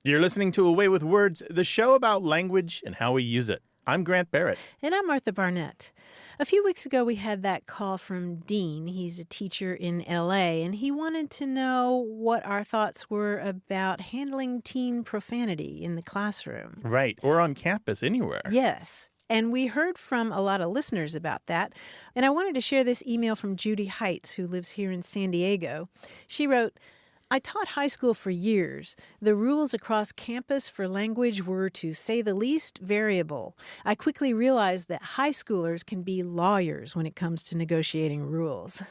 You're listening to Away with Words, the show about language and how we use it. I'm Grant Barrett. And I'm Martha Barnett. A few weeks ago, we had that call from Dean. He's a teacher in L.A., and he wanted to know what our thoughts were about handling teen profanity in the classroom. Right, or on campus, anywhere. Yes. And we heard from a lot of listeners about that. And I wanted to share this email from Judy Heights, who lives here in San Diego. She wrote, I taught high school for years. The rules across campus for language were, to say the least, variable. I quickly realized that high schoolers can be lawyers when it comes to negotiating rules.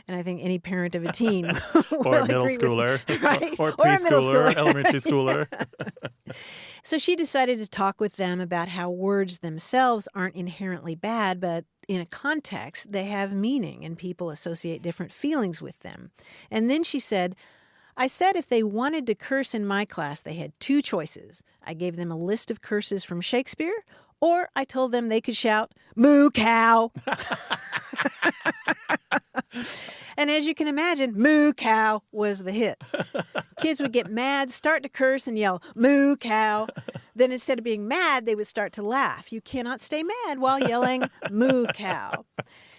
And I think any parent of a teen or a middle schooler, right? or preschooler, elementary schooler. So she decided to talk with them about how words themselves aren't inherently bad, but in a context, they have meaning and people associate different feelings with them. And then she said, I said if they wanted to curse in my class, they had two choices. I gave them a list of curses from Shakespeare, or I told them they could shout, "Moo cow." And as you can imagine, "Moo cow" was the hit. Kids would get mad, start to curse, and yell, "Moo cow." Then instead of being mad, they would start to laugh. You cannot stay mad while yelling, "Moo cow."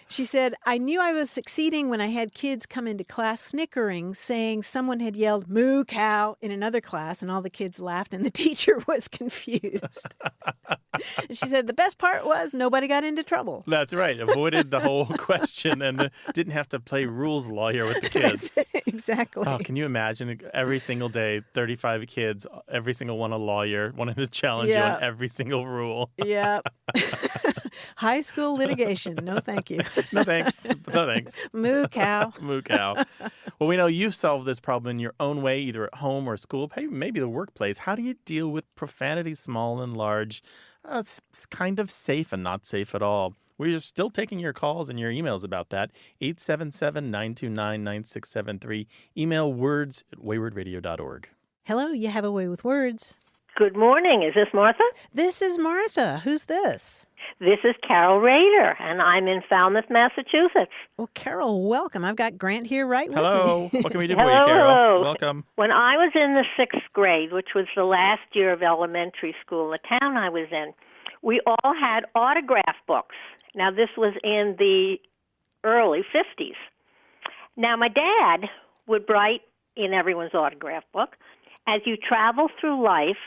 She said, I knew I was succeeding when I had kids come into class snickering, saying someone had yelled, "Moo cow," in another class, and all the kids laughed, and the teacher was confused. She said, the best part was nobody got into trouble. That's right. Avoided the whole question and didn't have to play rules lawyer with the kids. Exactly. Oh, can you imagine every single day, 35 kids, every single one a lawyer, wanting to challenge you on every single rule? Yep. High school litigation. No, thank you. No thanks. No thanks. Moo cow. Moo cow. Well, we know you've solved this problem in your own way, either at home or school, maybe the workplace. How do you deal with profanity, small and large? It's kind of safe and not safe at all. We're still taking your calls and your emails about that. 877-929-9673. Email words@waywardradio.org. Hello, you have a way with words. Good morning. Is this Martha? This is Martha. Who's this? This is Carol Rader, and I'm in Falmouth, Massachusetts. Well, Carol, welcome. I've got Grant here right with me. Hello. What can we do for you, Hello, Carol? hello. Welcome. When I was in the 6th grade, which was the last year of elementary school in the town I was in, we all had autograph books. Now, this was in the early 50s. Now, my dad would write in everyone's autograph book, as you travel through life,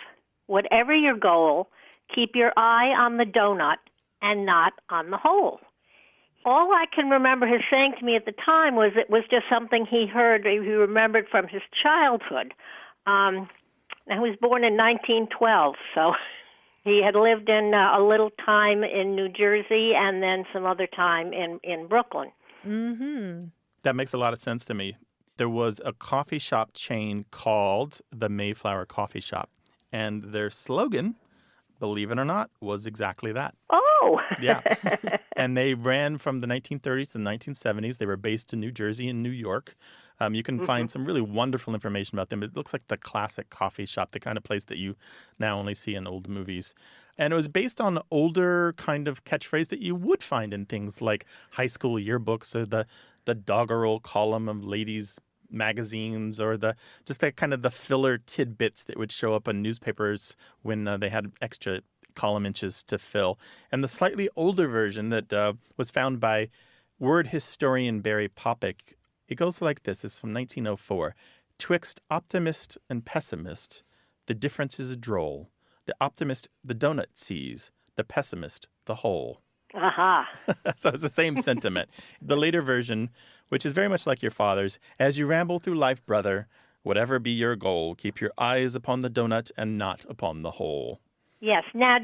whatever your goal, keep your eye on the donut and not on the hole. All I can remember his saying to me at the time was it was just something he heard, he remembered from his childhood. Now, he was born in 1912, so he had lived in a little time in New Jersey and then some other time in Brooklyn. Mm-hmm. That makes a lot of sense to me. There was a coffee shop chain called the Mayflower Coffee Shop, and their slogan, believe it or not, was exactly that. Oh! Yeah. And they ran from the 1930s to the 1970s. They were based in New Jersey and New York. You can find some really wonderful information about them. It looks like the classic coffee shop, the kind of place that you now only see in old movies. And it was based on older kind of catchphrase that you would find in things like high school yearbooks or the doggerel column of ladies' magazines, or just that kind of the filler tidbits that would show up in newspapers when they had extra column inches to fill. And the slightly older version that was found by word historian Barry Popick, it goes like this. It's from 1904. Twixt optimist and pessimist, the difference is droll. The optimist the donut sees, the pessimist the whole. Aha. So it's the same sentiment. The later version, which is very much like your father's, as you ramble through life, brother, whatever be your goal, keep your eyes upon the donut and not upon the hole. Yes. Now,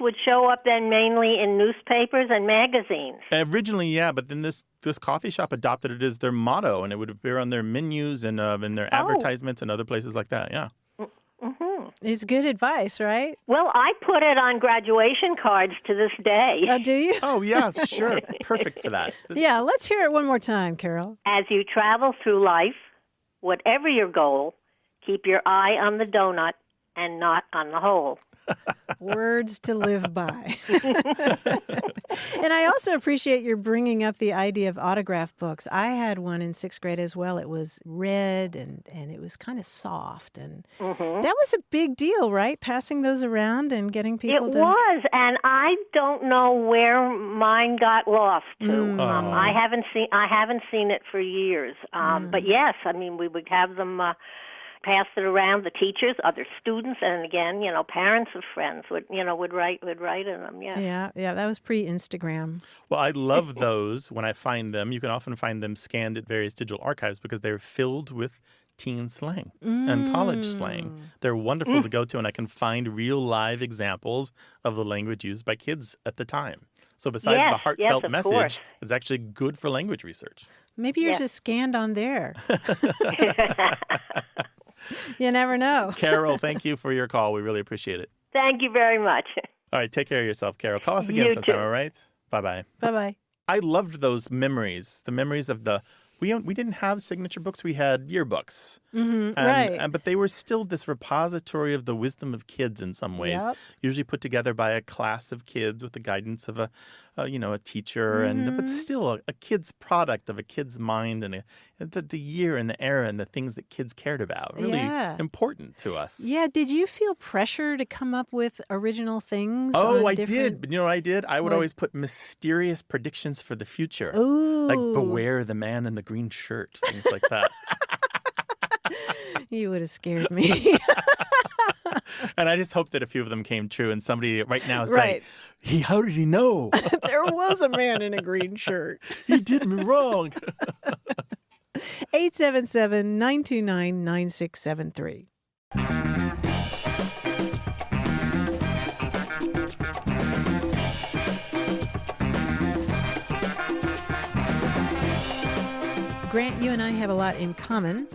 would show up then mainly in newspapers and magazines? Originally, yeah, but then this coffee shop adopted it as their motto, and it would appear on their menus and in their advertisements and other places like that, yeah. Mm-hmm. It's good advice, right? Well, I put it on graduation cards to this day. Oh, do you? Oh, yeah, sure. Perfect for that. Yeah, let's hear it one more time, Carol. As you travel through life, whatever your goal, keep your eye on the donut and not on the hole. Words to live by. And I also appreciate your bringing up the idea of autograph books. I had one in 6th grade as well. It was red and it was kind of soft. And that was a big deal, right? Passing those around and getting people It to... was, and I don't know where mine got lost to. I haven't seen it for years. But yes, I mean, we would have them pass it around, the teachers, other students, and again, parents of friends would write in them. Yeah, that was pre-Instagram. Well, I love those when I find them. You can often find them scanned at various digital archives because they're filled with teen slang and college slang. They're wonderful to go to, and I can find real live examples of the language used by kids at the time. So besides the heartfelt message, course. It's actually good for language research. Maybe yours is scanned on there. You never know. Carol, thank you for your call. We really appreciate it. Thank you very much. All right, take care of yourself, Carol. Call us again You sometime, too. all right? Bye-bye. Bye-bye. I loved those memories, the memories of the... We didn't have signature books. We had yearbooks. Right. But they were still this repository of the wisdom of kids in some ways, usually put together by a class of kids with the guidance of a teacher, but still a kid's product of a kid's mind and the year and the era and the things that kids cared about. Really important to us. Yeah. Did you feel pressure to come up with original things? Oh, I did. But you know what I did? I would always put mysterious predictions for the future. Ooh. Like beware the man in the green shirt, things like that. You would have scared me. And I just hope that a few of them came true. And somebody right now is like, how did he know? There was a man in a green shirt. He did me wrong. 877-929-9673. Grant, you and I have a lot in common,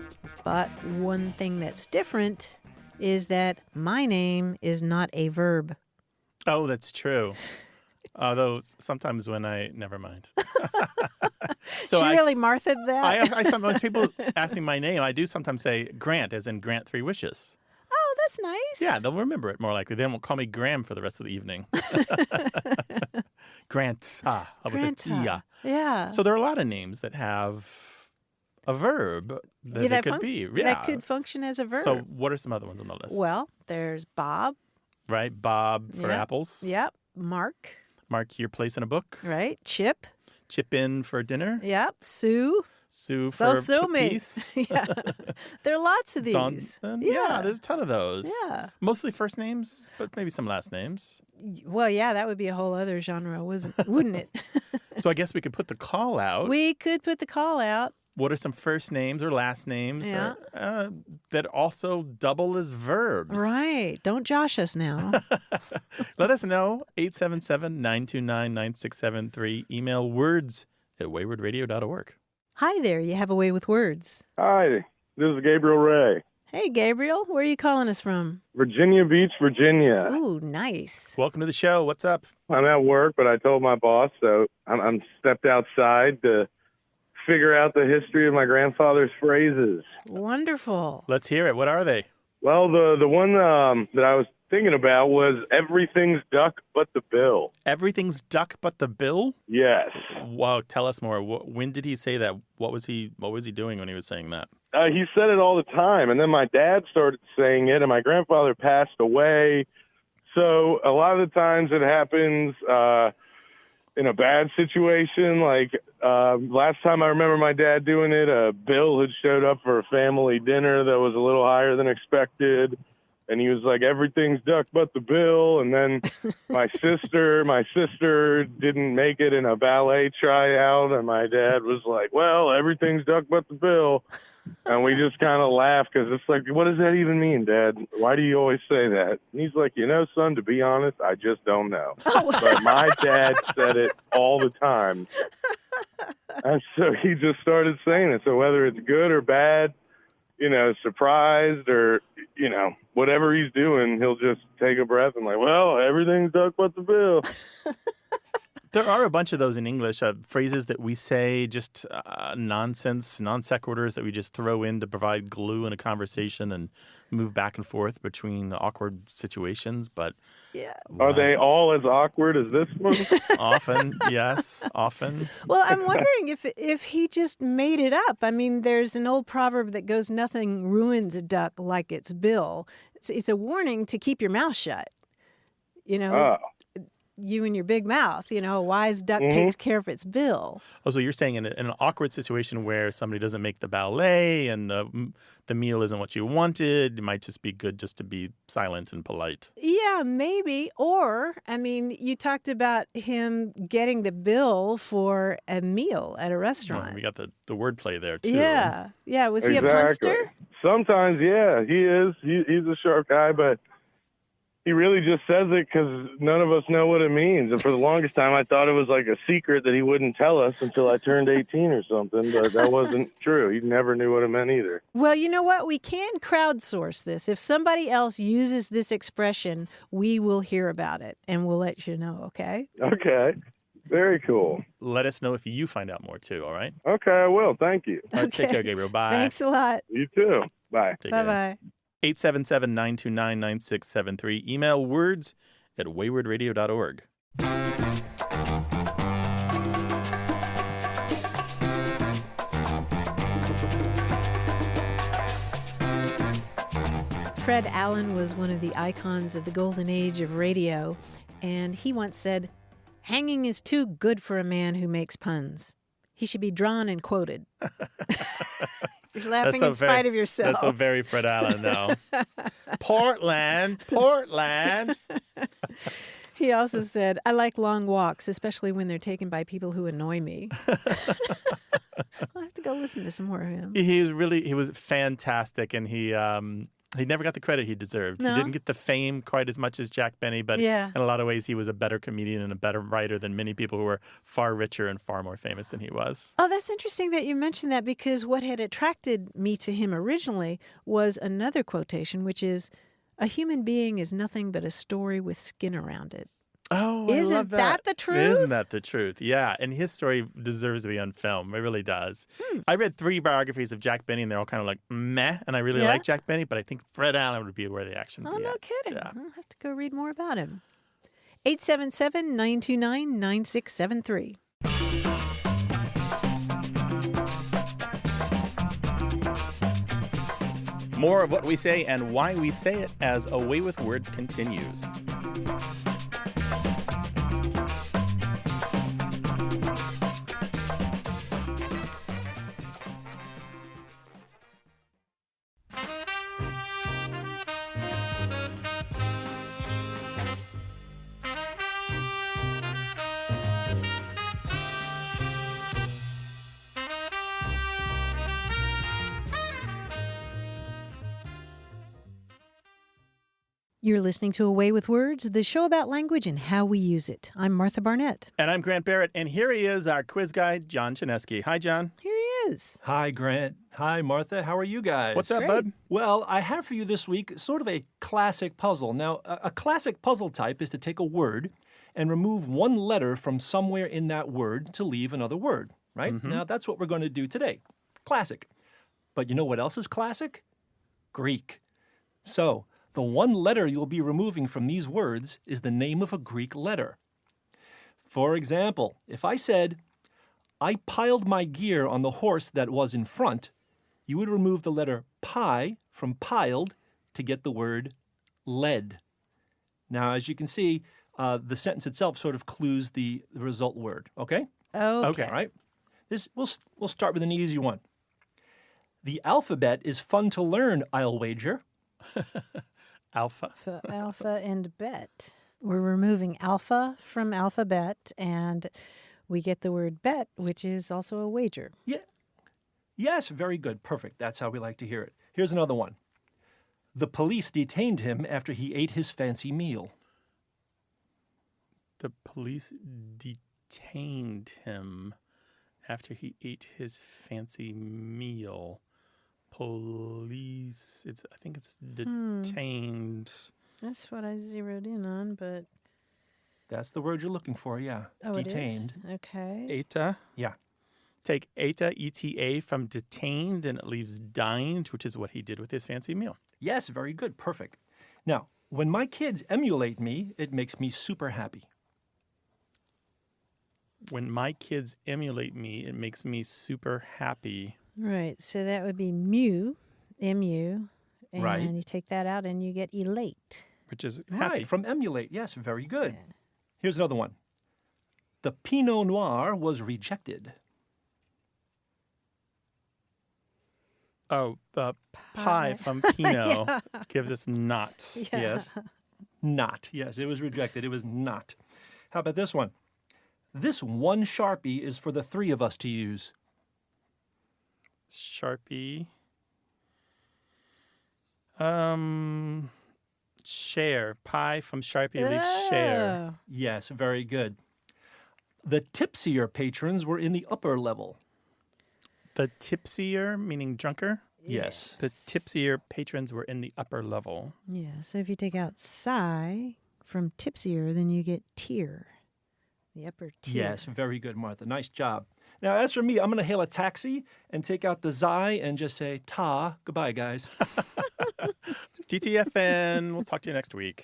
but one thing that's different is that my name is not a verb. Oh, that's true. Although sometimes never mind. So she really Martha'd that? I sometimes, people ask me my name, I do sometimes say Grant, as in Grant 3 Wishes. Oh, that's nice. Yeah, they'll remember it more likely. They won't call me Graham for the rest of the evening. Grant, Granta. Yeah. So there are a lot of names that have a verb that could be. Yeah. That could function as a verb. So what are some other ones on the list? Well, there's Bob. Right, Bob for apples. Yep. Mark. Mark your place in a book. Right. Chip. Chip in for dinner. Yep. Sue. Sue for peace. Yeah. There are lots of these. Yeah, there's a ton of those. Yeah. Mostly first names, but maybe some last names. Well, yeah, that would be a whole other genre, wouldn't it? So I guess we could put the call out. We could put the call out. What are some first names or last names that also double as verbs? Right. Don't josh us now. Let us know. 877-929-9673. Email words@waywardradio.org. Hi there. You have a way with words. Hi, this is Gabriel Ray. Hey, Gabriel. Where are you calling us from? Virginia Beach, Virginia. Ooh, nice. Welcome to the show. What's up? I'm at work, but I told my boss, so I'm stepped outside to figure out the history of my grandfather's phrases. Wonderful. Let's hear it. What are they? Well, the one that I was thinking about was everything's duck but the bill. Everything's duck but the bill? Yes. Wow, tell us more. When did he say that? What was he doing when he was saying that? He said it all the time, and then my dad started saying it, and my grandfather passed away. So a lot of the times it happens in a bad situation. Like last time I remember my dad doing it, a bill had showed up for a family dinner that was a little higher than expected. And he was like, everything's duck but the bill. And then my sister didn't make it in a ballet tryout. And my dad was like, well, everything's duck but the bill. And we just kind of laughed because it's like, what does that even mean, Dad? Why do you always say that? And he's like, son, to be honest, I just don't know. But my dad said it all the time. And so he just started saying it. So whether it's good or bad, surprised or, whatever he's doing, he'll just take a breath and like, well, everything's duck but the bill. There are a bunch of those in English, phrases that we say, just nonsense, non sequiturs that we just throw in to provide glue in a conversation and move back and forth between awkward situations. But Yeah. Are they all as awkward as this one? often, yes, often. Well, I'm wondering if he just made it up. I mean, there's an old proverb that goes, "Nothing ruins a duck like its bill." It's a warning to keep your mouth shut. You know, you and your big mouth. You know, a wise duck takes care of its bill. Oh, so you're saying in an awkward situation where somebody doesn't make the ballet and the meal isn't what you wanted, it might just be good just to be silent and polite. Yeah, maybe. Or, I mean, you talked about him getting the bill for a meal at a restaurant. We got the wordplay there, too. Yeah. Yeah. Was he a Exactly. punster? Sometimes, yeah, he is. He's a sharp guy, but he really just says it because none of us know what it means. And for the longest time, I thought it was like a secret that he wouldn't tell us until I turned 18 or something. But that wasn't true. He never knew what it meant either. Well, you know what? We can crowdsource this. If somebody else uses this expression, we will hear about it and we'll let you know, okay? Okay. Very cool. Let us know if you find out more, too, all right? Okay, I will. Thank you. All right, take care, Gabriel. Bye. Thanks a lot. You too. Bye. Take care. Bye-bye. 877-929-9673. Email words@waywardradio.org. Fred Allen was one of the icons of the golden age of radio, and he once said, "Hanging is too good for a man who makes puns. He should be drawn and quoted." You're laughing in spite of yourself. That's a very Fred Allen, though. Portland. He also said, "I like long walks, especially when they're taken by people who annoy me." I'll have to go listen to some more of him. He was fantastic, and he never got the credit he deserved. No? He didn't get the fame quite as much as Jack Benny, but Yeah. in a lot of ways, he was a better comedian and a better writer than many people who were far richer and far more famous than he was. Oh, that's interesting that you mentioned that, because what had attracted me to him originally was another quotation, which is, "A human being is nothing but a story with skin around it." Oh, I Isn't love that the truth? Isn't that the truth? Yeah, and his story deserves to be on film. It really does. I read 3 biographies of Jack Benny, and they're all kind of like meh, and I really Yeah? like Jack Benny, but I think Fred Allen would be where the action Oh, would be no at. kidding. Yeah. I'll have to go read more about him. 877-929-9673. More of what we say and why we say it as A Way with Words continues. You're listening to A Way with Words, the show about language and how we use it. I'm Martha Barnett. And I'm Grant Barrett, and here he is, our quiz guy, John Chinesky. Hi, John. Here he is. Hi, Grant. Hi, Martha. How are you guys? What's up, Great. bud? Well, I have for you this week sort of a classic puzzle. Now, a classic puzzle type is to take a word and remove one letter from somewhere in that word to leave another word, right? Now, that's what we're going to do today. Classic. But you know what else is classic? Greek. So, the one letter you'll be removing from these words is the name of a Greek letter. For example, if I said, "I piled my gear on the horse that was in front," you would remove the letter pi from piled to get the word led. Now, as you can see, the sentence itself sort of clues the result word, okay? Okay. All right. We'll start with an easy one. The alphabet is fun to learn, I'll wager. Alpha. Alpha and bet. We're removing alpha from alphabet, and we get the word bet, which is also a wager. Yeah. Yes, very good. Perfect. That's how we like to hear it. Here's another one. The police detained him after he ate his fancy meal. The police detained him after he ate his fancy meal. Police, I think it's detained. That's what I zeroed in on, but That's the word you're looking for, yeah. Oh, Detained. it is? Okay. Eta. Yeah. Take eta, eta, from detained, and it leaves dined, which is what he did with his fancy meal. Yes, very good. Perfect. Now, when my kids emulate me, it makes me super happy. When my kids emulate me, it makes me super happy. Right. So that would be mu, M-U. And Right. you take that out and you get elate. Which is happy. Right, from emulate. Yes, very good. Here's another one. The Pinot Noir was rejected. Oh, the pie from Pinot gives us not. Yeah. Yes. Not. Yes, it was rejected. It was not. How about this one? This one Sharpie is for the three of us to use. Sharpie. Share. Pie from Sharpie leaves share. Oh. Yes, very good. The tipsier patrons were in the upper level. The tipsier, meaning drunker. Yes. The tipsier patrons were in the upper level. Yeah. So if you take out psi from tipsier, then you get tier. The upper tier. Yes, very good, Martha. Nice job. Now, as for me, I'm going to hail a taxi and take out the Xi and just say ta. Goodbye, guys. TTFN. We'll talk to you next week.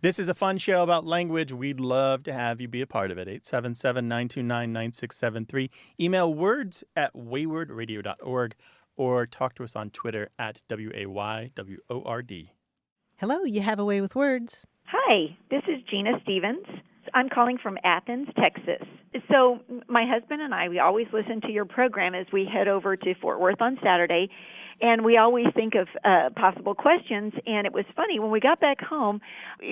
This is a fun show about language. We'd love to have you be a part of it. 877-929-9673. Email words@waywardradio.org or talk to us on Twitter @WAYWORD. Hello, you have a way with words. Hi, this is Gina Stevens. I'm calling from Athens, Texas. So my husband and I, we always listen to your program as we head over to Fort Worth on Saturday, and we always think of possible questions. And it was funny, when we got back home,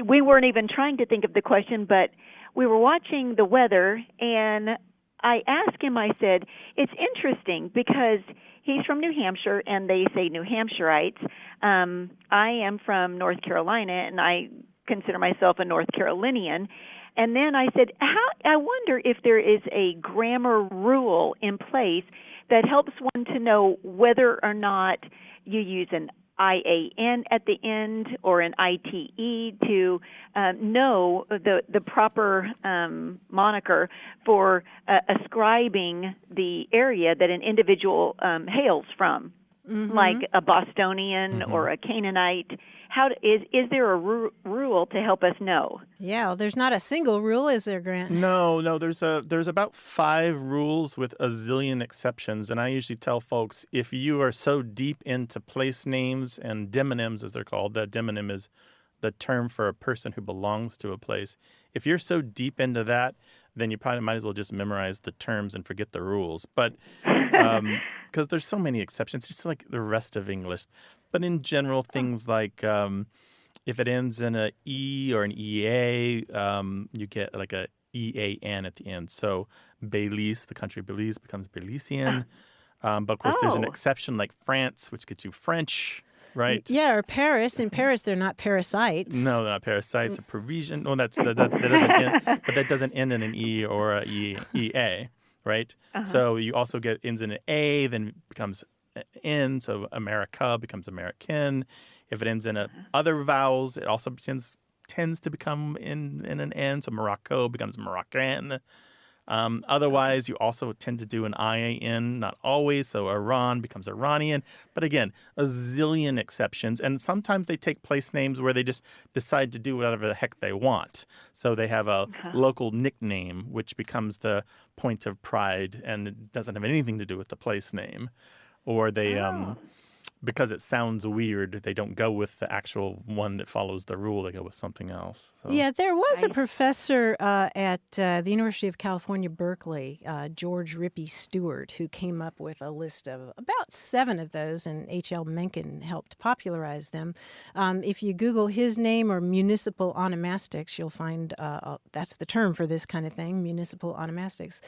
we weren't even trying to think of the question, but we were watching the weather, and I asked him, I said, it's interesting because he's from New Hampshire, and they say New Hampshireites. I am from North Carolina, and I consider myself a North Carolinian. And then I said, I wonder if there is a grammar rule in place that helps one to know whether or not you use an IAN at the end or an ITE to know the proper moniker for ascribing the area that an individual hails from, like a Bostonian or a Canaanite. Is there a rule to help us know? Yeah, well, there's not a single rule, is there, Grant? No, there's about 5 rules with a zillion exceptions, and I usually tell folks, if you are so deep into place names and demonyms, as they're called, that demonym is the term for a person who belongs to a place. If you're so deep into that, then you probably might as well just memorize the terms and forget the rules. But because there's so many exceptions, just like the rest of English. But in general, things like if it ends in an E or an EA, you get like a EAN at the end. So Belize, the country Belize, becomes Belizean. But of course, there's an exception like France, which gets you French, right? Yeah, or Paris. In Paris, they're not parasites. No, they're not parasites. A Parisian. No, that doesn't end, but that doesn't end in an E or a EA, right? So you also get ends in an A, then becomes N, so America becomes American. If it ends in other vowels, it also tends to become in an N, so Morocco becomes Moroccan. Otherwise, you also tend to do an IAN, not always, so Iran becomes Iranian. But again, a zillion exceptions, and sometimes they take place names where they just decide to do whatever the heck they want. So they have a local nickname, which becomes the point of pride, and it doesn't have anything to do with the place name. Or they, because it sounds weird, they don't go with the actual one that follows the rule. They go with something else. So. Yeah, there was a professor at the University of California, Berkeley, George Rippey Stewart, who came up with a list of about 7 of those, and H.L. Mencken helped popularize them. If you Google his name or municipal onomastics, you'll find that's the term for this kind of thing, municipal onomastics.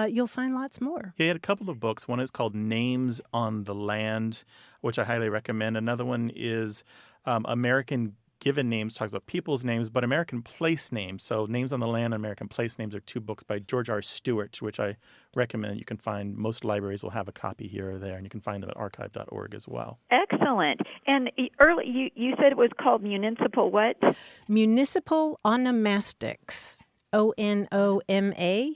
You'll find lots more. He had a couple of books. One is called Names on the Land, which I highly recommend. Another one is American Given Names, talks about people's names, but American Place Names. So Names on the Land and American Place Names are 2 books by George R. Stewart, which I recommend. You can find, most libraries will have a copy here or there, and you can find them at archive.org as well. Excellent. And early, you said it was called municipal what? Municipal onomastics. ONOMA,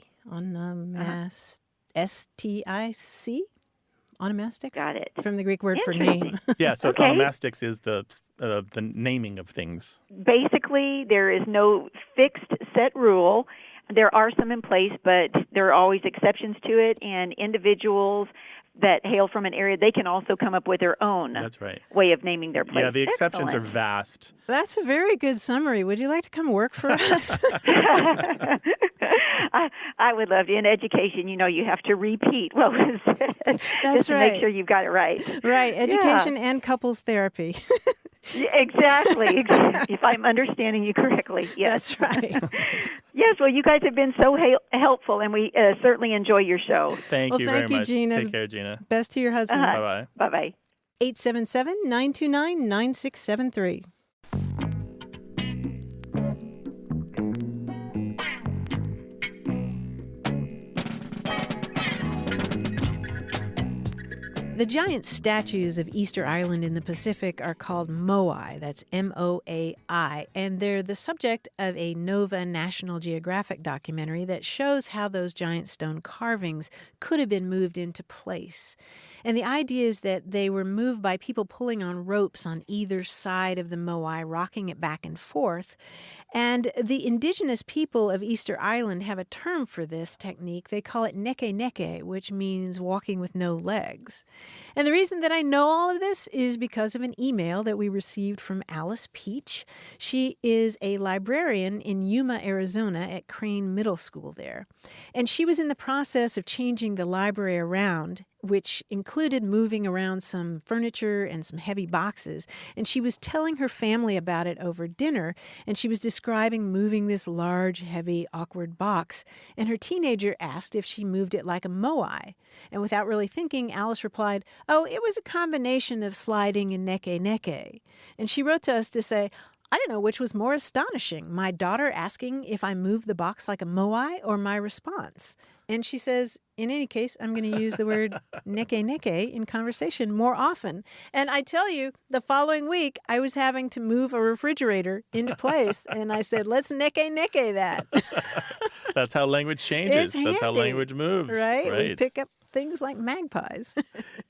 STIC, onomastics. Got it. From the Greek word for Interesting. name. Yeah, so Okay. onomastics is the naming of things. Basically, there is no fixed set rule. There are some in place, but there are always exceptions to it, and individuals that hail from an area, they can also come up with their own That's right. way of naming their place. Yeah, the exceptions are Excellent. vast. That's a very good summary. Would you like to come work for us? I would love to. In education, you have to repeat what was said just to right. make sure you've got it right. Right, education and couples therapy. Yeah, exactly. If I'm understanding you correctly. Yes. That's right. Yes, well, you guys have been so helpful, and we certainly enjoy your show. Thank you very much. Gina. Take care, Gina. Best to your husband. Bye-bye. Bye-bye. 877-929-9673. The giant statues of Easter Island in the Pacific are called moai. That's M-O-A-I. And they're the subject of a Nova National Geographic documentary that shows how those giant stone carvings could have been moved into place. And the idea is that they were moved by people pulling on ropes on either side of the moai, rocking it back and forth. And the indigenous people of Easter Island have a term for this technique. They call it neke, which means walking with no legs. And the reason that I know all of this is because of an email that we received from Alice Peach. She is a librarian in Yuma, Arizona at Crane Middle School there. And she was in the process of changing the library around, which included moving around some furniture and some heavy boxes. And she was telling her family about it over dinner, and she was describing moving this large, heavy, awkward box. And her teenager asked if she moved it like a moai. And without really thinking, Alice replied, "Oh, it was a combination of sliding and neke." And she wrote to us to say, "I don't know which was more astonishing, my daughter asking if I moved the box like a moai or my response." And she says, in any case, I'm going to use the word neke in conversation more often. And I tell you, the following week, I was having to move a refrigerator into place. And I said, let's neke that. That's how language changes. It's That's how handy, language moves. Right? We pick up things like magpies.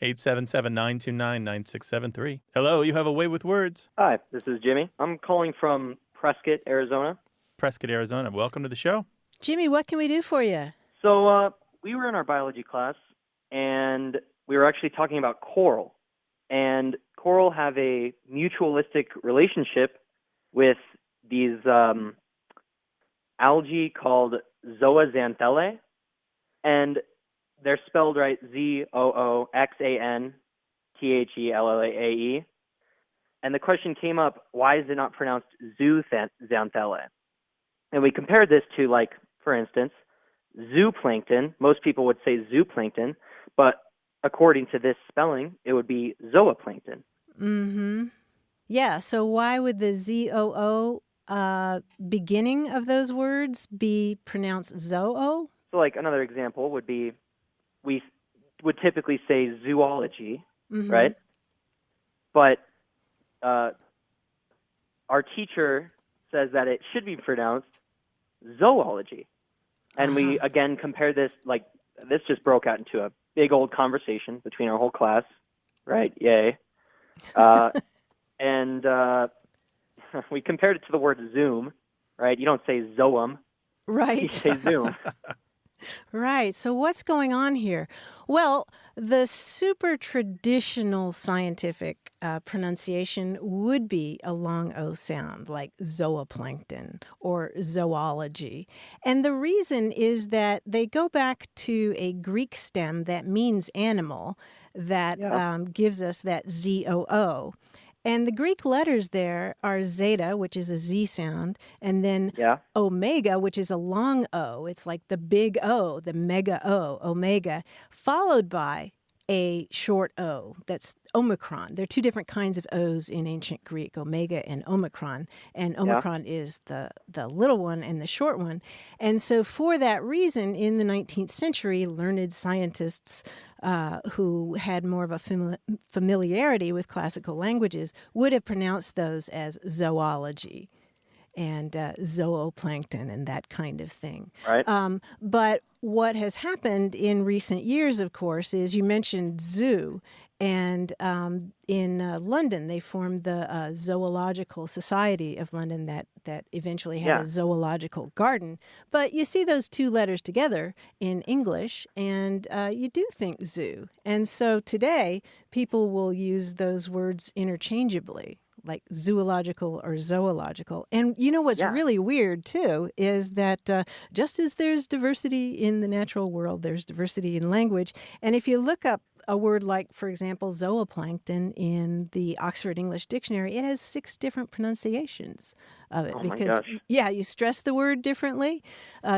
877-929-9673. Hello, you have a way with words. Hi, this is Jimmy. I'm calling from Prescott, Arizona. Prescott, Arizona. Welcome to the show. Jimmy, what can we do for you? So we were in our biology class, and we were actually talking about coral. And coral have a mutualistic relationship with these algae called zooxanthellae. And they're spelled right, Zooxanthellae. And the question came up, why is it not pronounced zooxanthellae? And we compared this to, like, for instance, zooplankton. Most people would say zooplankton, but according to this spelling, it would be zooplankton. Mm-hmm. Yeah, so why would the Z-O-O beginning of those words be pronounced zoo? So, like, another example would be, we would typically say zoology, right? But our teacher says that it should be pronounced zoology. And we, again, compare this, like, this just broke out into a big old conversation between our whole class, right? Yay. And we compared it to the word Zoom, right? You don't say zoum. Right. You say Zoom. Right. So what's going on here? Well, the super traditional scientific pronunciation would be a long O sound, like zooplankton or zoology. And the reason is that they go back to a Greek stem that means animal that gives us that Z-O-O. And the Greek letters there are zeta, which is a Z sound, and then omega, which is a long O. It's like the big O, the mega O, omega, followed by a short O. That's Omicron. There are two different kinds of O's in ancient Greek, omega and Omicron. And Omicron is the little one and the short one. And so for that reason, in the 19th century, learned scientists who had more of a familiarity with classical languages would have pronounced those as zoology. zooplankton and that kind of thing. Right. But what has happened in recent years, of course, is you mentioned zoo. And in London, they formed the Zoological Society of London that eventually had a zoological garden. But you see those two letters together in English, and you do think zoo. And so today, people will use those words interchangeably, like zoological or zoological. And you know what's really weird, too, is that just as there's diversity in the natural world, there's diversity in language. And if you look up a word like, for example, zooplankton in the Oxford English Dictionary, it has 6 different pronunciations of it because, you stress the word differently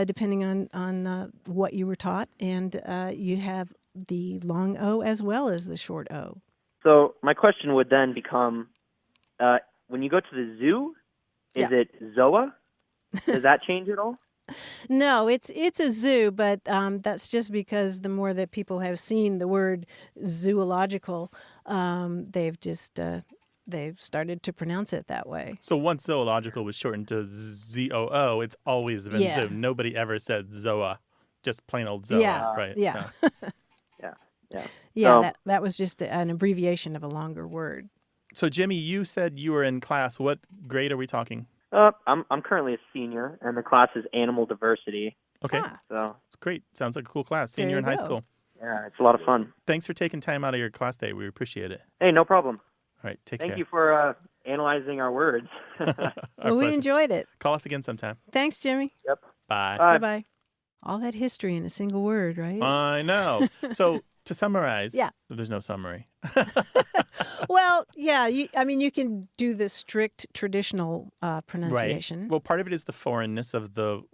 depending on what you were taught, and you have the long O as well as the short O. So my question would then become, when you go to the zoo, is it zoa? Does that change at all? No, it's a zoo, but that's just because the more that people have seen the word zoological, they've started to pronounce it that way. So once zoological was shortened to ZOO, it's always been zoo. Nobody ever said zoa, just plain old zoa, right? Yeah. So, that was just an abbreviation of a longer word. So Jimmy, you said you were in class. What grade are we talking? I'm currently a senior, and the class is animal diversity. Okay. So it's great. Sounds like a cool class. Senior in high school. Yeah, it's a lot of fun. Thanks for taking time out of your class day. We appreciate it. Hey, no problem. All right, take care. Thank you for analyzing our words. Well, we enjoyed it. Call us again sometime. Thanks, Jimmy. Yep. Bye. Bye-bye. All that history in a single word, right? I know. So to summarize, there's no summary. Well, you can do the strict traditional pronunciation. Right. Well, part of it is the foreignness of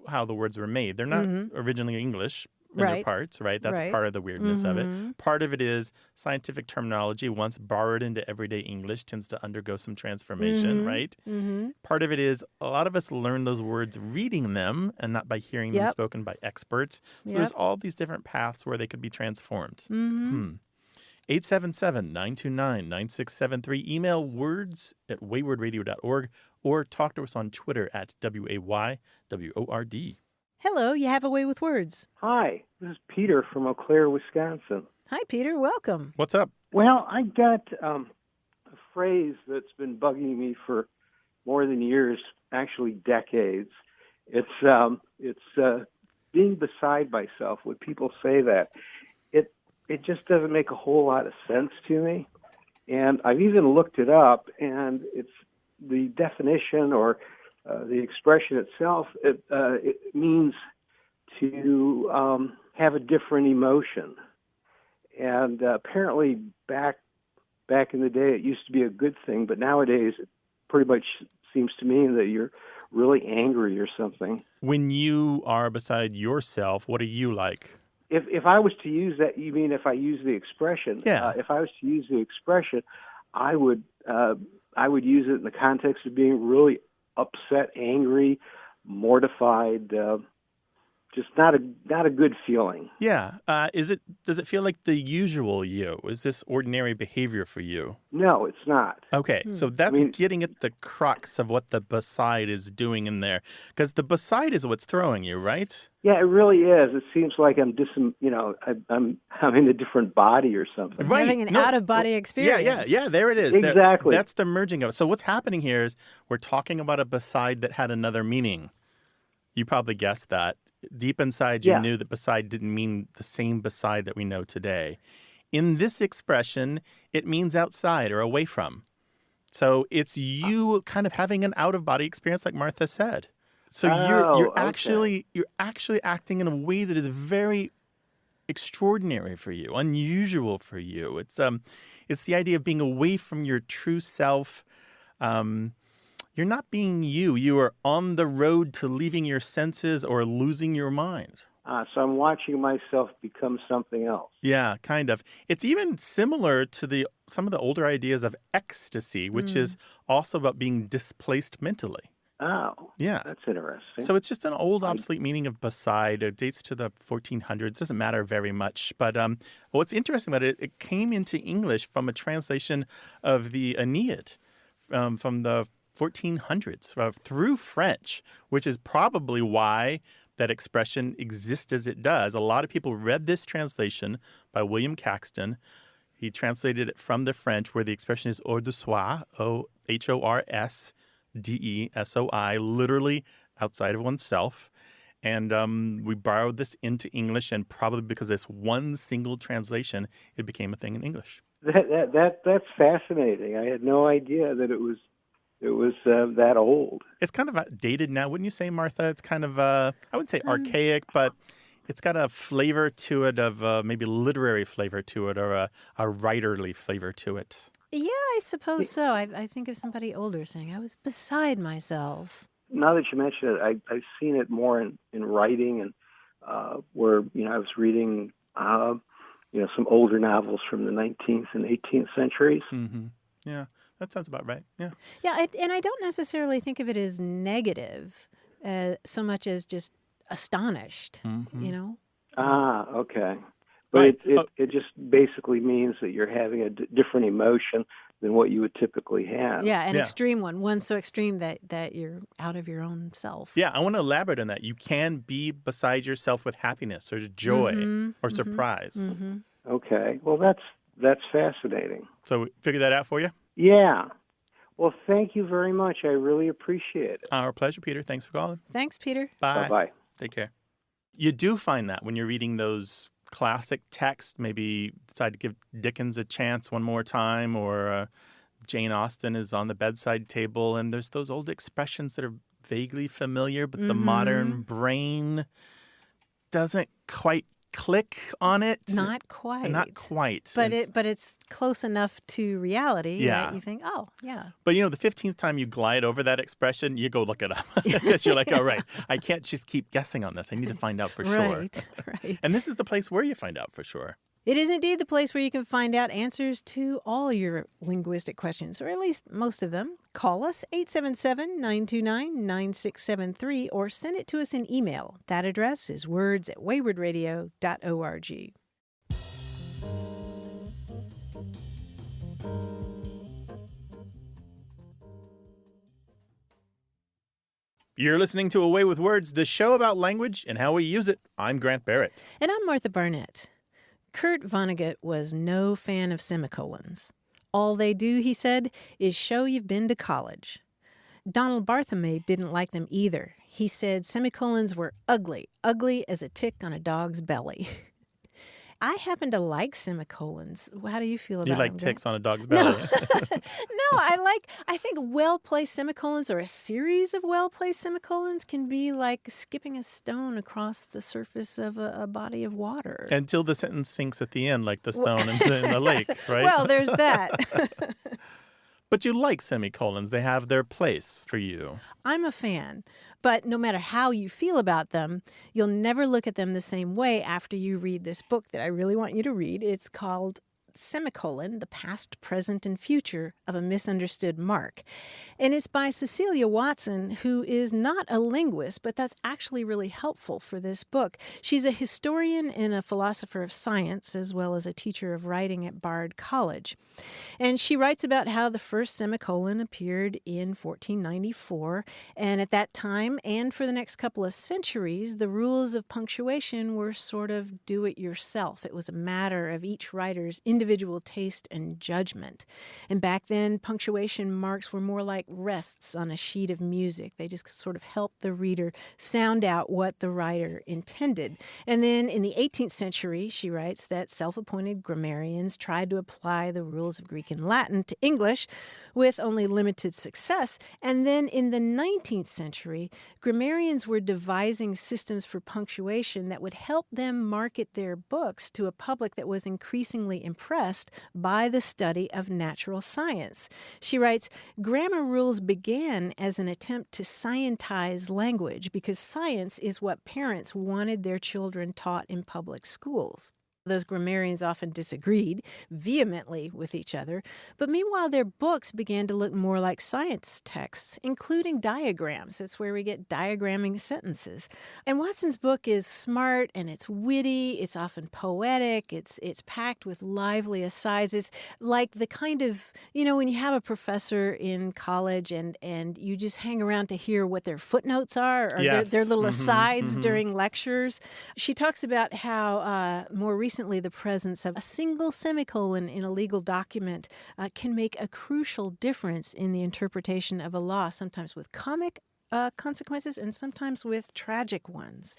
how the words were made. They're not originally English in their parts, right? That's part of the weirdness of it. Part of it is scientific terminology, once borrowed into everyday English, tends to undergo some transformation, right? Part of it is a lot of us learn those words reading them and not by hearing them spoken by experts. So there's all these different paths where they could be transformed. 877-929-9673. Email words@waywordradio.org or talk to us on Twitter at WAYWORD. Hello, you have a way with words. Hi, this is Peter from Eau Claire, Wisconsin. Hi, Peter. Welcome. What's up? Well, I got a phrase that's been bugging me for more than years, actually decades. It's being beside myself. When people say that, it just doesn't make a whole lot of sense to me. And I've even looked it up, and it's the definition or the expression itself. It means to have a different emotion. And apparently back in the day, it used to be a good thing, but nowadays it pretty much seems to mean that you're really angry or something. When you are beside yourself, what are you like? If I was to use that, you mean if I use the expression? Yeah. If I was to use the expression, I would use it in the context of being really upset, angry, mortified, just not a good feeling. Yeah. Does it feel like the usual you? Is this ordinary behavior for you? No, it's not. Okay, so that's getting at the crux of what the beside is doing in there, because the beside is what's throwing you, right? Yeah, it really is. It seems like I'm I'm in a different body or something. Right. Having an out-of-body experience. Yeah, there it is. Exactly. That's the merging of it. So what's happening here is we're talking about a beside that had another meaning. You probably guessed that. Deep inside, you knew that beside didn't mean the same beside that we know today. In this expression, it means outside or away from. So it's you kind of having an out-of-body experience, like Martha said. So you're actually acting in a way that is very extraordinary for you, unusual for you. It's the idea of being away from your true self. You're not being you. You are on the road to leaving your senses or losing your mind. So I'm watching myself become something else. Yeah, kind of. It's even similar to some of the older ideas of ecstasy, which is also about being displaced mentally. Oh, yeah, that's interesting. So it's just an old obsolete meaning of beside. It dates to the 1400s. Doesn't matter very much. But what's interesting about it, it came into English from a translation of the Aeneid from the 1400s through French, which is probably why that expression exists as it does. A lot of people read this translation by William Caxton. He translated it from the French, where the expression is hors de soi, Horsdesoi, literally outside of oneself. And we borrowed this into English, and probably because this one single translation, it became a thing in English. That's fascinating. I had no idea that it was that old. It's kind of dated now, wouldn't you say, Martha? It's kind of, I wouldn't say archaic, but it's got a flavor to it of maybe literary flavor to it, or a writerly flavor to it. Yeah, I suppose so. I think of somebody older saying, I was beside myself. Now that you mention it, I've seen it more in writing, and where I was reading some older novels from the 19th and 18th centuries. Mm-hmm. Yeah, that sounds about right. Yeah. Yeah, and I don't necessarily think of it as negative so much as just astonished, Ah, okay. But Right. it just basically means that you're having a different emotion than what you would typically have. Yeah, an extreme one so extreme that you're out of your own self. Yeah, I want to elaborate on that. You can be beside yourself with happiness or joy or surprise. Mm-hmm. Okay. Well, that's fascinating. So figure that out for you? Yeah. Well, thank you very much. I really appreciate it. Our pleasure, Peter. Thanks for calling. Thanks, Peter. Bye. Bye-bye. Take care. You do find that when you're reading those classic texts, maybe decide to give Dickens a chance one more time, or Jane Austen is on the bedside table, and there's those old expressions that are vaguely familiar, but the modern brain doesn't quite click on it. Not quite. Not quite. But it's close enough to reality that you think, oh, yeah. But, the 15th time you glide over that expression, you go look it up. Because you're like, oh, right, I can't just keep guessing on this. I need to find out for sure. Right. And this is the place where you find out for sure. It is indeed the place where you can find out answers to all your linguistic questions, or at least most of them. Call us, 877-929-9673, or send it to us in email. That address is words@waywardradio.org. You're listening to Away with Words, the show about language and how we use it. I'm Grant Barrett. And I'm Martha Barnett. Kurt Vonnegut was no fan of semicolons. All they do, he said, is show you've been to college. Donald Barthelme didn't like them either. He said semicolons were ugly as a tick on a dog's belly. I happen to like semicolons. How do you feel about them? You like ticks on a dog's belly? No, I think well-placed semicolons, or a series of well-placed semicolons, can be like skipping a stone across the surface of a body of water. Until the sentence sinks at the end, like the stone in the lake, right? Well, there's that. But you like semicolons. They have their place for you. I'm a fan. But no matter how you feel about them, you'll never look at them the same way after you read this book that I really want you to read. It's called Semicolon, The Past, Present, and Future of a Misunderstood Mark. And it's by Cecilia Watson, who is not a linguist, but that's actually really helpful for this book. She's a historian and a philosopher of science, as well as a teacher of writing at Bard College. And she writes about how the first semicolon appeared in 1494, and at that time, and for the next couple of centuries, the rules of punctuation were sort of do-it-yourself. It was a matter of each writer's individual taste and judgment. And back then, punctuation marks were more like rests on a sheet of music. They just sort of helped the reader sound out what the writer intended. And then in the 18th century, she writes that self-appointed grammarians tried to apply the rules of Greek and Latin to English with only limited success. And then in the 19th century, grammarians were devising systems for punctuation that would help them market their books to a public that was increasingly impressed by the study of natural science. She writes, grammar rules began as an attempt to scientize language because science is what parents wanted their children taught in public schools. Those grammarians often disagreed vehemently with each other, but meanwhile their books began to look more like science texts, including diagrams. That's where we get diagramming sentences. And Watson's book is smart and it's witty, it's often poetic, it's packed with lively asides. It's like the kind of, when you have a professor in college and you just hang around to hear what their footnotes are or Yes. their little asides during lectures. She talks about how more recently the presence of a single semicolon in a legal document can make a crucial difference in the interpretation of a law, sometimes with comic consequences and sometimes with tragic ones.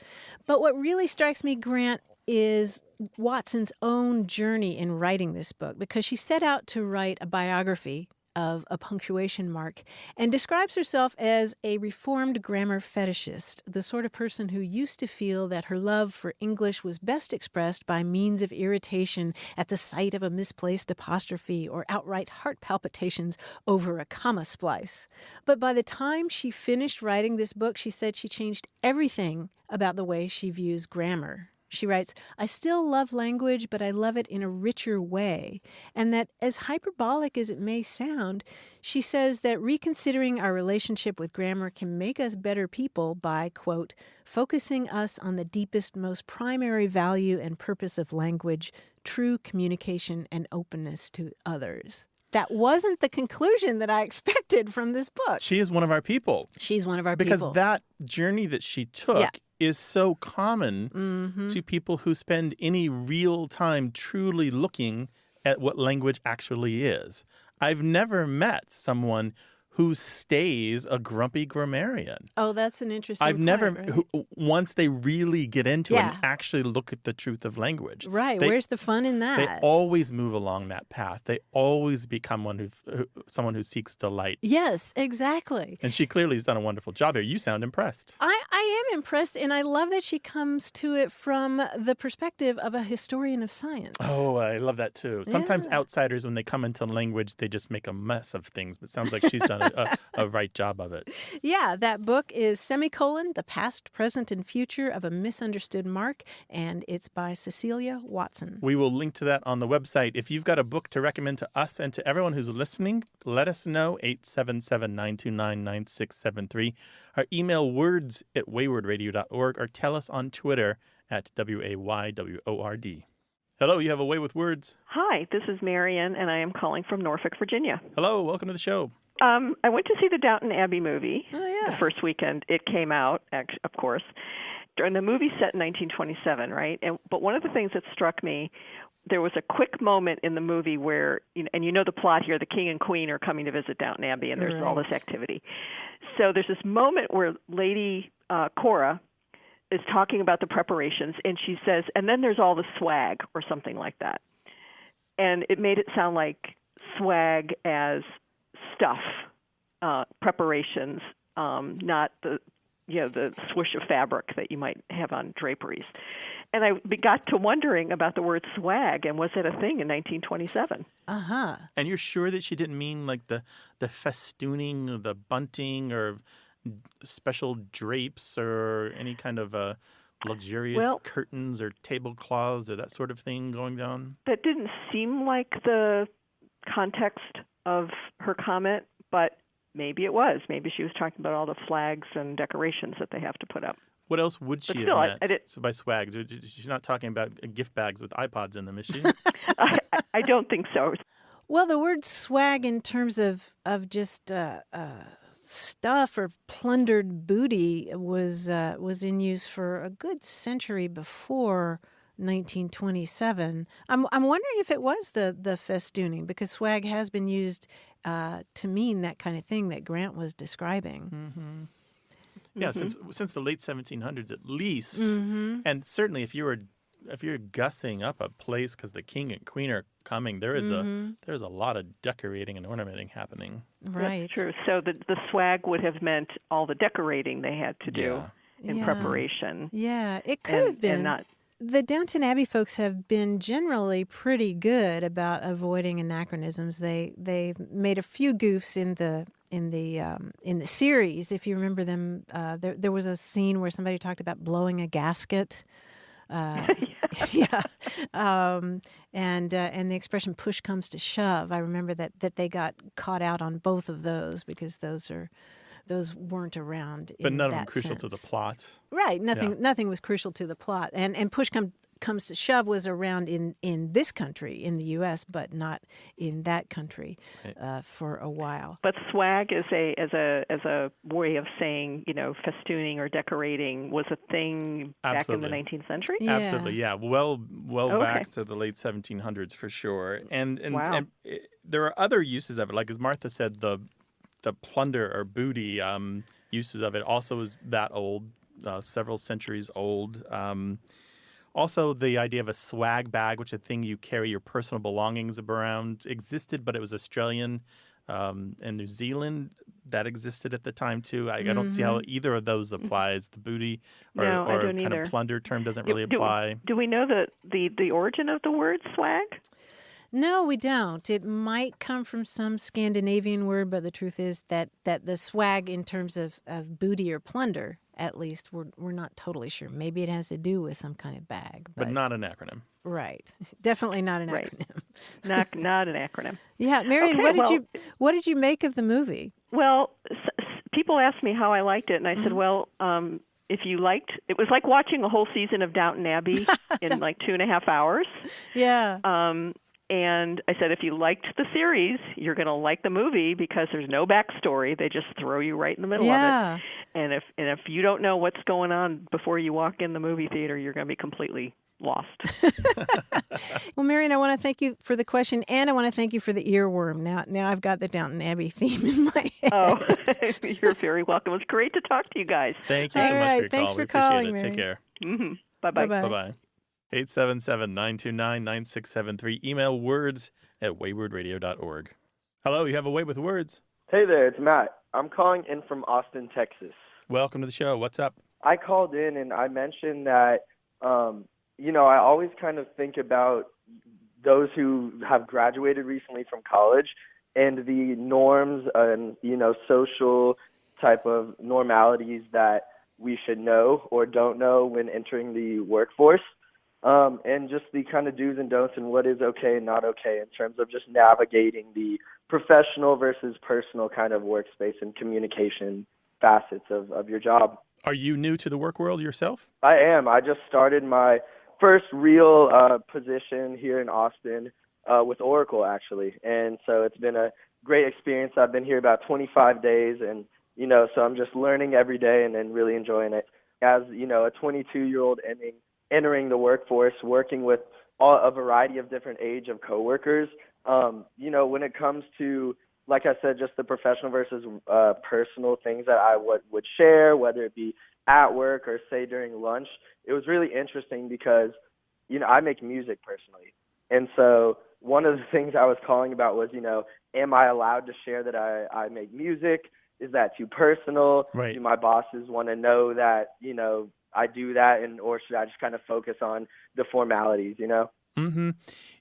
But what really strikes me, Grant, is Watson's own journey in writing this book, because she set out to write a biography of a punctuation mark and describes herself as a reformed grammar fetishist, the sort of person who used to feel that her love for English was best expressed by means of irritation at the sight of a misplaced apostrophe or outright heart palpitations over a comma splice. But by the time she finished writing this book, she said she changed everything about the way she views grammar. She writes, "I still love language, but I love it in a richer way." And that, as hyperbolic as it may sound, she says that reconsidering our relationship with grammar can make us better people by, quote, "focusing us on the deepest, most primary value and purpose of language, true communication and openness to others." That wasn't the conclusion that I expected from this book. She is one of our people. She's one of our because people. Because that journey that she took is so common to people who spend any real time truly looking at what language actually is. I've never met someone who stays a grumpy grammarian. Oh, that's an interesting I've never, right? Once they really get into it and actually look at the truth of language. Right. Where's the fun in that? They always move along that path. They always become someone who seeks delight. Yes, exactly. And she clearly has done a wonderful job here. You sound impressed. I am impressed, and I love that she comes to it from the perspective of a historian of science. Oh, I love that too. Sometimes outsiders, when they come into language, they just make a mess of things, but it sounds like she's done a right job of it. Yeah, that book is Semicolon, The Past, Present, and Future of a Misunderstood Mark, and it's by Cecilia Watson. We will link to that on the website. If you've got a book to recommend to us and to everyone who's listening, let us know, 877-929-9673. Our email words@waywordradio.org, or tell us on Twitter @WAYWORD. Hello, you have a way with words. Hi, this is Marion, and I am calling from Norfolk, Virginia. Hello, welcome to the show. I went to see the Downton Abbey movie the first weekend it came out, of course. And the movie's set in 1927, right? But one of the things that struck me, there was a quick moment in the movie where, and the plot here, the king and queen are coming to visit Downton Abbey, and there's all this activity. So there's this moment where Lady Cora is talking about the preparations, and she says, and then there's all the swag, or something like that. And it made it sound like swag as stuff, preparations, not the swoosh of fabric that you might have on draperies. And I got to wondering about the word swag, and was it a thing in 1927? And you're sure that she didn't mean like the festooning, or the bunting, or special drapes, or any kind of luxurious curtains or tablecloths or that sort of thing going down? That didn't seem like the context of her comment, but maybe it was. Maybe she was talking about all the flags and decorations that they have to put up. What else would she have meant? So by swag, she's not talking about gift bags with iPods in them, is she? I don't think so. Well, the word swag in terms of just stuff or plundered booty was in use for a good century before 1927. I'm wondering if it was the festooning, because swag has been used to mean that kind of thing that Grant was describing. Yeah, since the late 1700s at least, and certainly if you're gussing up a place because the king and queen are coming, there's a lot of decorating and ornamenting happening. Right. That's true. So the swag would have meant all the decorating they had to do in preparation. Yeah, it could have been. The Downton Abbey folks have been generally pretty good about avoiding anachronisms. They made a few goofs in the series. If you remember them, there was a scene where somebody talked about blowing a gasket. Yeah. And the expression push comes to shove. I remember that they got caught out on both of those because those weren't around in But none of that them crucial to the sense. plot. Right. Nothing was crucial to the plot. And push comes to shove was around in this country, in the U.S., but not in that country for a while. But swag as a way of saying, festooning or decorating was a thing back in the 19th century? Yeah. Absolutely, yeah. Well Okay. back to the late 1700s for sure. And Wow. there are other uses of it. Like as Martha said, the plunder or booty uses of it also is that old, several centuries old. Also, the idea of a swag bag, which is a thing you carry your personal belongings around, existed, but it was Australian and New Zealand that existed at the time too. I don't see how either of those applies. The booty or, No, I or don't kind either. of plunder term doesn't really apply. Do we know the origin of the word swag? No, we don't. It might come from some Scandinavian word, but the truth is that the swag in terms of booty or plunder, at least, we're not totally sure. Maybe it has to do with some kind of bag. But not an acronym. Right. Definitely not an Right. acronym. Not an acronym. Yeah, Marion, Okay, what did you make of the movie? Well, people asked me how I liked it, and I said, well, if you liked, it was like watching a whole season of Downton Abbey in like 2.5 hours. Yeah. And I said, if you liked the series, you're going to like the movie because there's no backstory. They just throw you right in the middle of it. And if you don't know what's going on before you walk in the movie theater, you're going to be completely lost. Well, Marion, I want to thank you for the question, and I want to thank you for the earworm. Now I've got the Downton Abbey theme in my head. Oh, you're very welcome. It's great to talk to you guys. Thank you so All much right, for your thanks call. for We appreciate calling, it. Marion. Take care. Mm-hmm. Bye-bye. Bye-bye. Bye-bye. 877-929-9673. Email words@waywardradio.org. Hello, you have a way with words. Hey there, it's Matt. I'm calling in from Austin, Texas. Welcome to the show. What's up? I called in and I mentioned that, I always kind of think about those who have graduated recently from college and the norms and, social type of normalities that we should know or don't know when entering the workforce. And just the kind of do's and don'ts and what is okay and not okay in terms of just navigating the professional versus personal kind of workspace and communication facets of your job. Are you new to the work world yourself? I am. I just started my first real position here in Austin with Oracle, actually. And so it's been a great experience. I've been here about 25 days, and, so I'm just learning every day and then really enjoying it. As, a 22-year-old entering the workforce, working with a variety of different age of coworkers, when it comes to, like I said, just the professional versus personal things that I would share, whether it be at work or say during lunch, it was really interesting because, I make music personally. And so one of the things I was calling about was, am I allowed to share that I make music? Is that too personal? Right. Do my bosses want to know that, I do that, or should I just kind of focus on the formalities, Mm-hmm.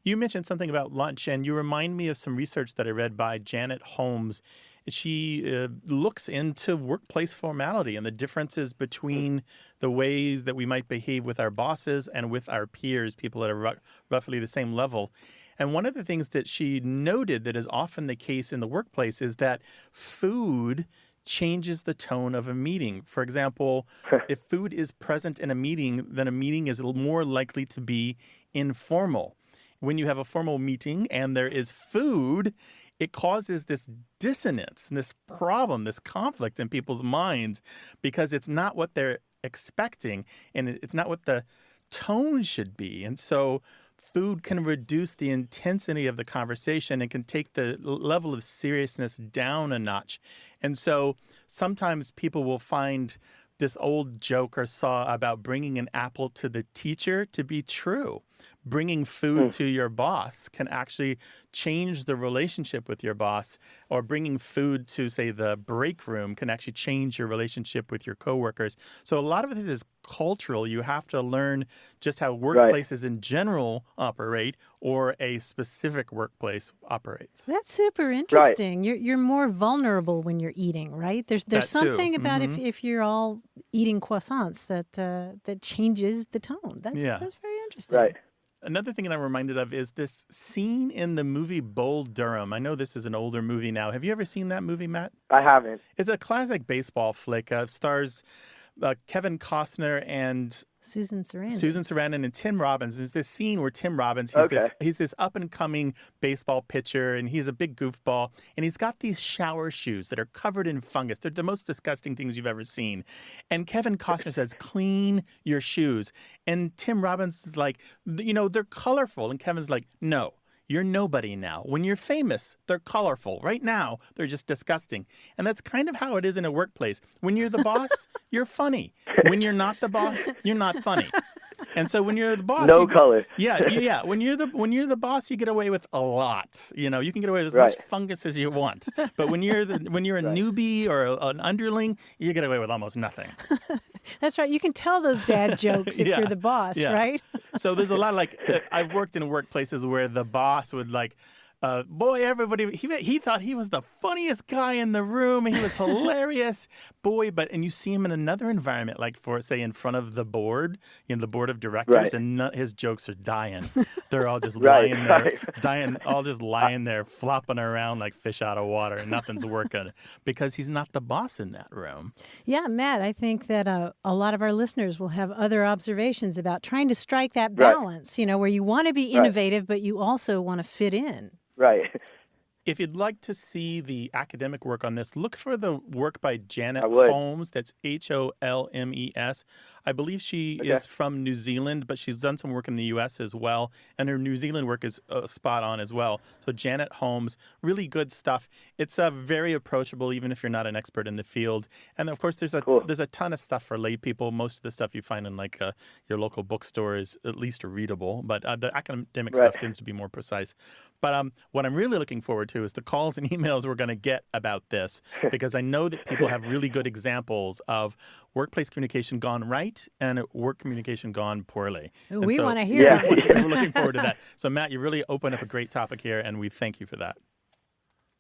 You mentioned something about lunch, and you remind me of some research that I read by Janet Holmes. She looks into workplace formality and the differences between the ways that we might behave with our bosses and with our peers, people that are roughly the same level. And one of the things that she noted that is often the case in the workplace is that food changes the tone of a meeting. For example, if food is present in a meeting, then a meeting is more likely to be informal. When you have a formal meeting and there is food, it causes this dissonance, this problem, this conflict in people's minds because it's not what they're expecting and it's not what the tone should be. And so food can reduce the intensity of the conversation and can take the level of seriousness down a notch. And so sometimes people will find this old joke or saw about bringing an apple to the teacher to be true. Bringing food to your boss can actually change the relationship with your boss, or bringing food to, say, the break room can actually change your relationship with your coworkers. So a lot of this is cultural. You have to learn just how workplaces in general operate or a specific workplace operates. That's super interesting. You're more vulnerable when you're eating, right? There's That something too. about if you're all eating croissants that changes the tone. That's very interesting. Interesting. Right. Another thing that I'm reminded of is this scene in the movie Bull Durham. I know this is an older movie now. Have you ever seen that movie, Matt? I haven't. It's a classic baseball flick. Stars Kevin Costner and Susan Sarandon and Tim Robbins. There's this scene where Tim Robbins, Okay. he's this up-and-coming baseball pitcher, and he's a big goofball, and he's got these shower shoes that are covered in fungus. They're the most disgusting things you've ever seen. And Kevin Costner says, clean your shoes. And Tim Robbins is like, they're colorful. And Kevin's like, no. You're nobody now. When you're famous, they're colorful. Right now, they're just disgusting. And that's kind of how it is in a workplace. When you're the boss, you're funny. When you're not the boss, you're not funny. And so when you're the boss, No color. Yeah. When you're the boss, you get away with a lot. You can get away with as Right. much fungus as you want. But when you're a newbie or an underling, you get away with almost nothing. That's right. You can tell those dad jokes if you're the boss, right? So there's a lot I've worked in workplaces where the boss would boy, everybody, he thought he was the funniest guy in the room. He was hilarious. Boy, and you see him in another environment, like say in front of the board, the board of directors, Right. and his jokes are dying. They're all just Right, lying there, right. dying, all just lying there, flopping around like fish out of water, and nothing's working because he's not the boss in that room. Yeah, Matt, I think that a lot of our listeners will have other observations about trying to strike that Right. balance, where you want to be innovative, but you also want to fit in. Right. If you'd like to see the academic work on this, look for the work by Janet I would. Holmes. That's Holmes. I believe she is from New Zealand, but she's done some work in the U.S. as well. And her New Zealand work is spot on as well. So Janet Holmes, really good stuff. It's very approachable, even if you're not an expert in the field. And of course, there's a ton of stuff for lay people. Most of the stuff you find in your local bookstore is at least readable, but the academic stuff tends to be more precise. But what I'm really looking forward to is the calls and emails we're going to get about this, because I know that people have really good examples of workplace communication gone right and work communication gone poorly. We want to hear it. We're looking forward to that. So, Matt, you really opened up a great topic here, and we thank you for that.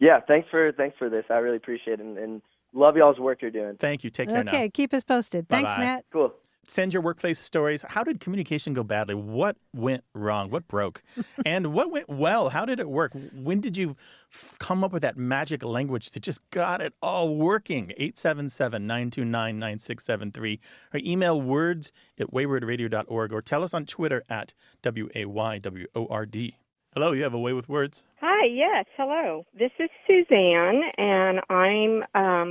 Yeah, thanks for this. I really appreciate it, and love y'all's work you're doing. Thank you. Take care now. Okay, keep us posted. Thanks, Bye-bye. Matt. Cool. Send your workplace stories. How did communication go badly? What went wrong? What broke? And what went well? How did it work? When did you come up with that magic language that just got it all working? 877-929-9673. Or email words@waywordradio.org, or tell us on Twitter @WAYWORD. Hello, you have a way with words. Hi, yes, hello. This is Suzanne, and I'm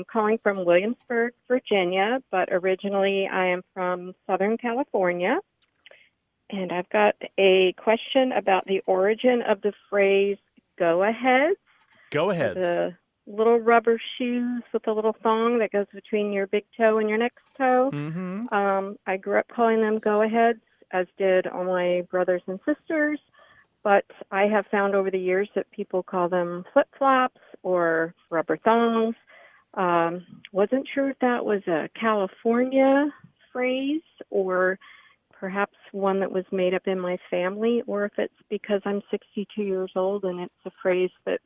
calling from Williamsburg, Virginia, but originally I am from Southern California. And I've got a question about the origin of the phrase go ahead. Go ahead. The little rubber shoes with a little thong that goes between your big toe and your next toe. Mm-hmm. I grew up calling them go aheads, as did all my brothers and sisters. But I have found over the years that people call them flip-flops or rubber thongs. Wasn't sure if that was a California phrase or perhaps one that was made up in my family, or if it's because I'm 62 years old and it's a phrase that's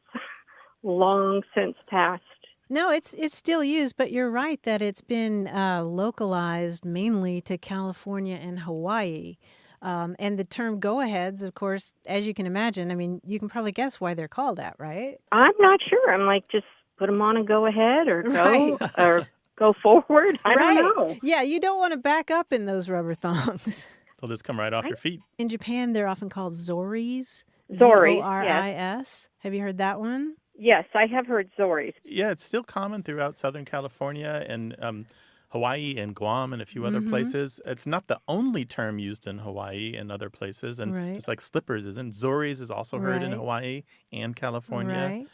long since passed. No, it's still used, but you're right that it's been localized mainly to California and Hawaii. And the term go-aheads, of course, as you can imagine, I mean, you can probably guess why they're called that, right? I'm not sure. I'm like, just put them on and go ahead or go or go forward. I don't know. Yeah, you don't want to back up in those rubber thongs. They'll just come right off your feet. In Japan, they're often called zoris. Zoris, Zoris. Have you heard that one? Yes, I have heard zoris. Yeah, it's still common throughout Southern California and Hawaii and Guam and a few other places. It's not the only term used in Hawaii and other places. And just like slippers isn't. Zoris is also heard in Hawaii and California. Right.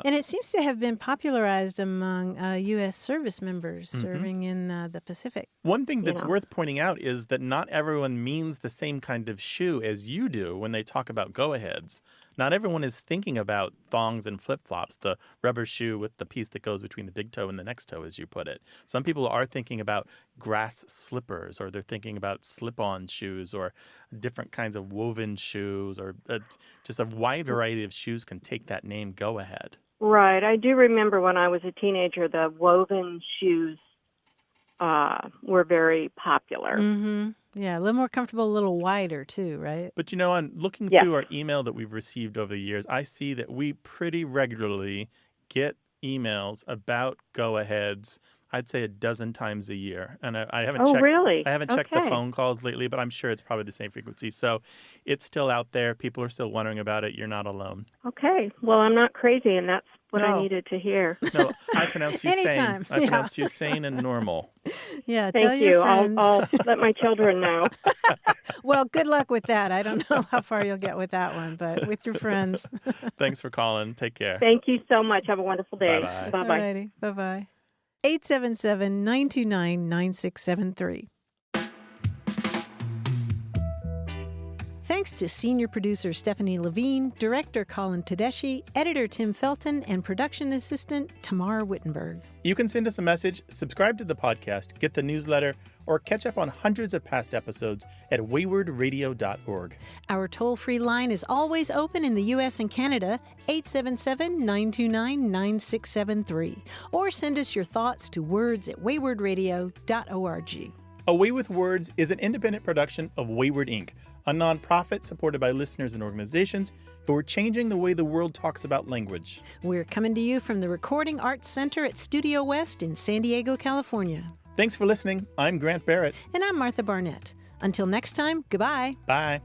And it seems to have been popularized among U.S. service members serving in the Pacific. One thing that's worth pointing out is that not everyone means the same kind of shoe as you do when they talk about go-aheads. Not everyone is thinking about thongs and flip-flops, the rubber shoe with the piece that goes between the big toe and the next toe, as you put it. Some people are thinking about grass slippers, or they're thinking about slip-on shoes, or different kinds of woven shoes, or just a wide variety of shoes can take that name go-ahead. Right. I do remember when I was a teenager, the woven shoes were very popular. Mm-hmm. Yeah, a little more comfortable, a little wider too, right? But on looking through our email that we've received over the years, I see that we pretty regularly get emails about go-aheads. I'd say a dozen times a year, and I haven't checked. Really? I haven't checked the phone calls lately, but I'm sure it's probably the same frequency. So it's still out there. People are still wondering about it. You're not alone. Okay. Well, I'm not crazy, and that's what I needed to hear. No, I pronounce you Anytime. sane. I pronounce you sane and normal. Yeah, tell Thank your you. friends. I'll let my children know. Well, good luck with that. I don't know how far you'll get with that one, but with your friends. Thanks for calling. Take care. Thank you so much. Have a wonderful day. Bye-bye. Bye-bye. Alrighty. Bye-bye. 877-929-9673. Thanks to senior producer Stephanie Levine, director Colin Tedeschi, editor Tim Felton, and production assistant Tamar Wittenberg. You can send us a message, subscribe to the podcast, get the newsletter, or catch up on hundreds of past episodes at waywardradio.org. Our toll-free line is always open in the U.S. and Canada, 877-929-9673. Or send us your thoughts to words@waywardradio.org. A Way with Words is an independent production of Wayward Inc., a nonprofit supported by listeners and organizations who are changing the way the world talks about language. We're coming to you from the Recording Arts Center at Studio West in San Diego, California. Thanks for listening. I'm Grant Barrett. And I'm Martha Barnett. Until next time, goodbye. Bye.